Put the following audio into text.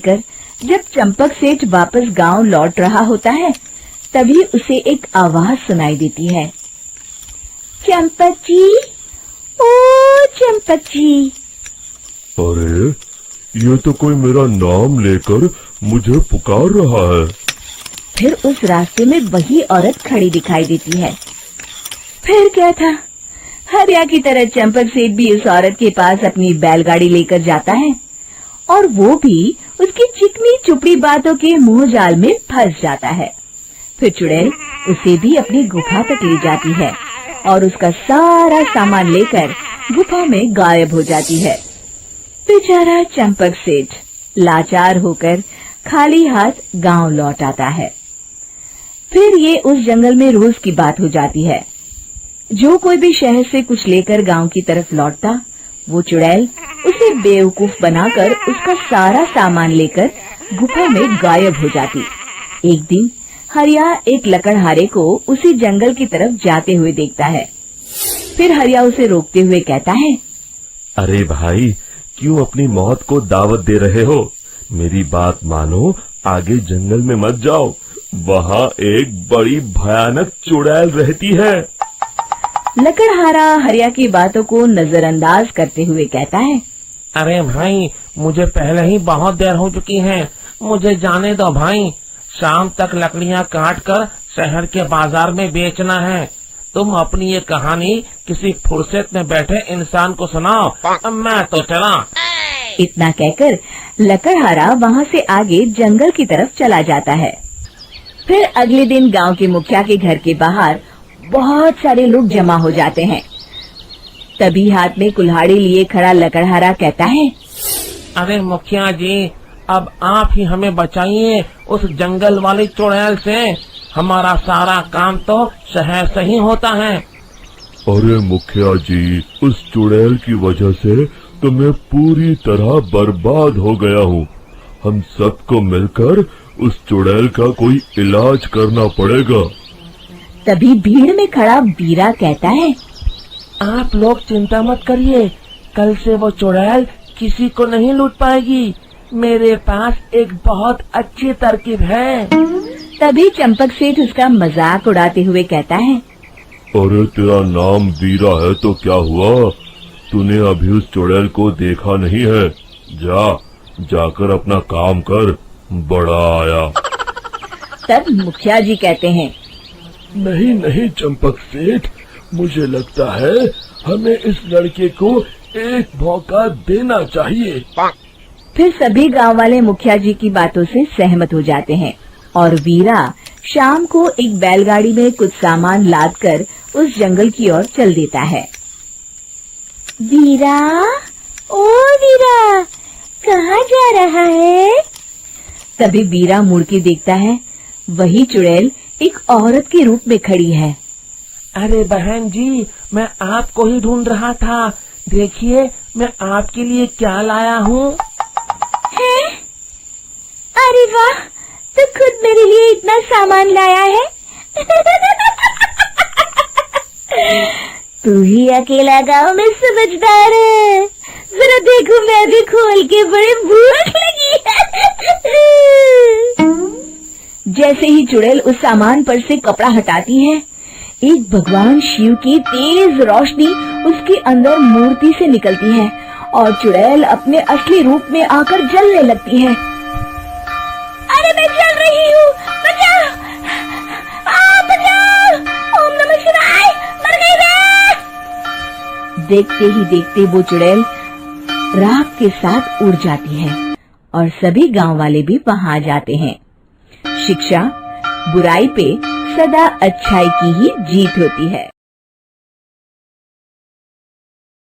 लेकर जब चंपक सेठ वापस गांव लौट रहा होता है, तभी उसे एक आवाज सुनाई देती है। चंपक जी, ओ चंपक जी। अरे, ये तो कोई मेरा नाम लेकर मुझे पुकार रहा है। फिर उस रास्ते में वही औरत खड़ी दिखाई देती है। फिर क्या था, हरिया की तरह चंपक सेठ भी उस औरत के पास अपनी बैलगाड़ी लेकर जाता है और वो भी उसकी चिकनी चुपड़ी बातों के मुंह जाल में फंस जाता है। फिर चुड़ैल उसे भी अपनी गुफा तक ले जाती है और उसका सारा सामान लेकर गुफा में गायब हो जाती है। बेचारा चंपक सेठ लाचार होकर खाली हाथ गांव लौट आता है। फिर ये उस जंगल में रोज की बात हो जाती है। जो कोई भी शहर से कुछ लेकर गांव की तरफ लौटता, वो चुड़ैल उसे बेवकूफ बनाकर उसका सारा सामान लेकर गुफा में गायब हो जाती। एक दिन हरिया एक लकड़हारे को उसी जंगल की तरफ जाते हुए देखता है। फिर हरिया उसे रोकते हुए कहता है, अरे भाई, क्यों अपनी मौत को दावत दे रहे हो? मेरी बात मानो, आगे जंगल में मत जाओ, वहाँ एक बड़ी भयानक चुड़ैल रहती है। लकड़हारा हरिया की बातों को नजरअंदाज करते हुए कहता है, अरे भाई, मुझे पहले ही बहुत देर हो चुकी है, मुझे जाने दो भाई। शाम तक लकड़ियाँ काट कर शहर के बाजार में बेचना है। तुम अपनी ये कहानी किसी फुर्सत में बैठे इंसान को सुनाओ, मैं तो चला। इतना कहकर लकड़हारा वहाँ से आगे जंगल की तरफ चला जाता है। फिर अगले दिन गांव के मुखिया के घर के बाहर बहुत सारे लोग जमा हो जाते हैं। तभी हाथ में कुल्हाड़ी लिए खड़ा लकड़हारा कहता है, अरे मुखिया जी, अब आप ही हमें बचाइए उस जंगल वाली चुड़ैल से। हमारा सारा काम तो शहर से ही होता है। अरे मुखिया जी, उस चुड़ैल की वजह से तो मैं पूरी तरह बर्बाद हो गया हूँ। हम सबको मिलकर उस चुड़ैल का कोई इलाज करना पड़ेगा। तभी भीड़ में खड़ा वीरा कहता है, आप लोग चिंता मत करिए, कल से वो चुड़ैल किसी को नहीं लूट पाएगी। मेरे पास एक बहुत अच्छी तरकीब है। तभी चंपक सेठ उसका मजाक उड़ाते हुए कहता है, अरे तेरा नाम वीरा है तो क्या हुआ? तूने अभी उस चुड़ैल को देखा नहीं है? जाकर अपना काम कर, बड़ा आया। तब मुखिया जी कहते हैं, नहीं चंपक सेठ, मुझे लगता है हमें इस लड़के को एक मौका देना चाहिए। फिर सभी गांव वाले मुखिया जी की बातों से सहमत हो जाते हैं और वीरा शाम को एक बैलगाड़ी में कुछ सामान लादकर उस जंगल की ओर चल देता है। वीरा, ओ वीरा, कहाँ जा रहा है? तभी वीरा मुड़ के देखता है, वही चुड़ैल एक औरत के रूप में खड़ी है। अरे बहन जी, मैं आपको ही ढूंढ रहा था। देखिए, मैं आपके लिए क्या लाया हूँ। अरे वाह, तो खुद मेरे लिए इतना सामान लाया है। तू ही अकेला गांव में समझदार है। जरा देखो, मैं भी खोल के, बड़े भूख लगी है। जैसे ही चुड़ैल उस सामान पर से कपड़ा हटाती है, एक भगवान शिव की तेज रोशनी उसके अंदर मूर्ति से निकलती है और चुड़ैल अपने असली रूप में आकर जलने लगती है। अरे मैं जल रही हूँ, बचाओ! बचाओ! ओम नमः शिवाय, मर गई मैं! देखते ही देखते वो चुड़ैल राख के साथ उड़ जाती है और सभी गांव वाले भी वहां जाते हैं। शिक्षा बुराई पे सदा अच्छाई की ही जीत होती है।